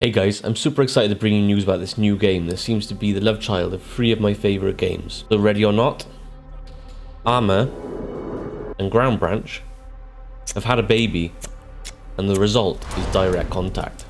Hey guys, I'm super excited to bring you news about this new game that seems to be the love child of 3 of my favourite games. So ready or not, Arma and Ground Branch have had a baby, and the result is Direct Contact.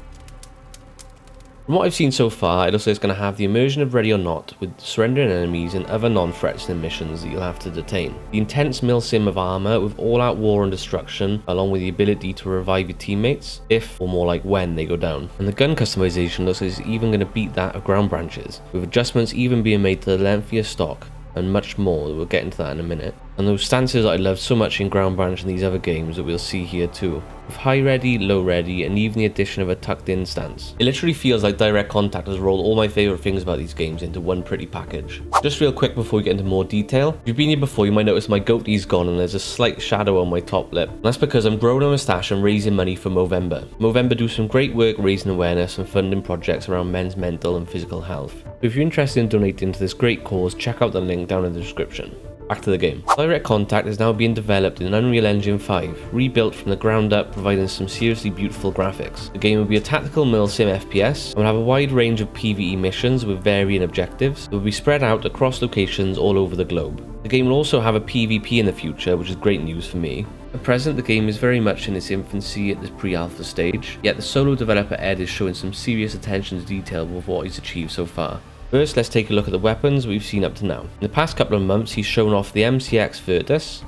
From what I've seen so far, it looks like it's going to have the immersion of Ready or Not, with surrendering enemies and other non-threatening missions that you'll have to detain. The intense milsim of Arma with all-out war and destruction, along with the ability to revive your teammates, if, or more like when, they go down. And the gun customization looks like it's even going to beat that of Ground Branches, with adjustments even being made to the length of your stock, and much more. We'll get into that in a minute. And those stances that I love so much in Ground Branch and these other games that we'll see here too. With high ready, low ready, and even the addition of a tucked in stance. It literally feels like Direct Contact has rolled all my favourite things about these games into one pretty package. Just real quick before we get into more detail, if you've been here before you might notice my goatee's gone and there's a slight shadow on my top lip. And that's because I'm growing a moustache and raising money for Movember. Movember do some great work raising awareness and funding projects around men's mental and physical health. So if you're interested in donating to this great cause, check out the link down in the description. Back to the game. Direct Contact is now being developed in Unreal Engine 5, rebuilt from the ground up, providing some seriously beautiful graphics. The game will be a tactical milsim FPS, and will have a wide range of PvE missions with varying objectives that will be spread out across locations all over the globe. The game will also have a PvP in the future, which is great news for me. At present, the game is very much in its infancy at this pre-alpha stage, yet the solo developer Ed is showing some serious attention to detail with what he's achieved so far. First, let's take a look at the weapons we've seen up to now. In the past couple of months, he's shown off the MCX Virtus,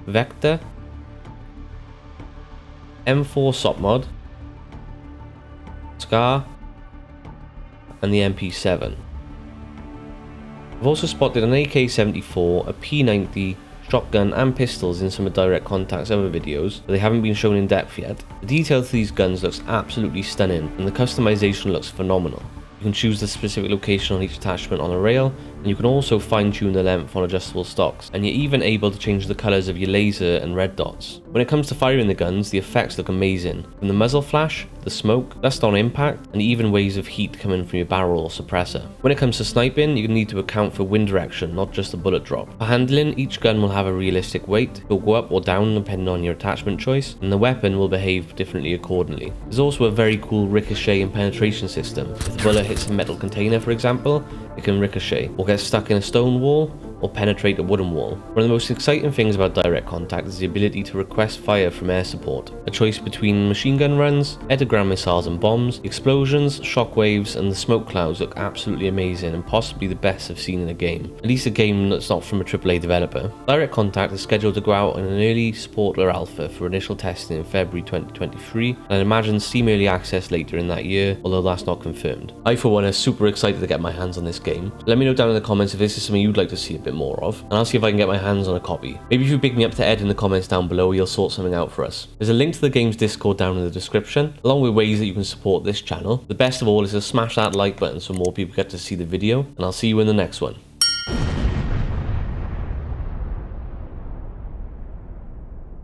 Vector, M4 SOP-Mod, Scar, and the MP7. I've also spotted an AK-74, a P90, shotgun and pistols in some of Direct Contact's other videos, but they haven't been shown in depth yet. The detail to these guns looks absolutely stunning, and the customization looks phenomenal. You can choose the specific location on each attachment on a rail, and you can also fine-tune the length on adjustable stocks, and you're even able to change the colours of your laser and red dots. When it comes to firing the guns, the effects look amazing, from the muzzle flash, the smoke, dust on impact, and even waves of heat coming from your barrel or suppressor. When it comes to sniping, you need to account for wind direction, not just the bullet drop. For handling, each gun will have a realistic weight, it will go up or down depending on your attachment choice, and the weapon will behave differently accordingly. There's also a very cool ricochet and penetration system. If the bullet hits a metal container, for example, it can ricochet, or get stuck in a stone wall, or penetrate a wooden wall. One of the most exciting things about Direct Contact is the ability to request fire from air support. A choice between machine gun runs, air-to-ground missiles and bombs, explosions, shockwaves, and the smoke clouds look absolutely amazing and possibly the best I've seen in a game. At least a game that's not from a AAA developer. Direct Contact is scheduled to go out in an early support or alpha for initial testing in February 2023, and I imagine Steam Early Access later in that year, although that's not confirmed. I for one are super excited to get my hands on this game. Let me know down in the comments if this is something you'd like to see a bit more of, and I'll see if I can get my hands on a copy. Maybe if you pick me up to Ed in the comments down below, he'll sort something out for us. There's a link to the game's Discord down in the description, along with ways that you can support this channel. The best of all is to smash that like button so more people get to see the video, and I'll see you in the next one.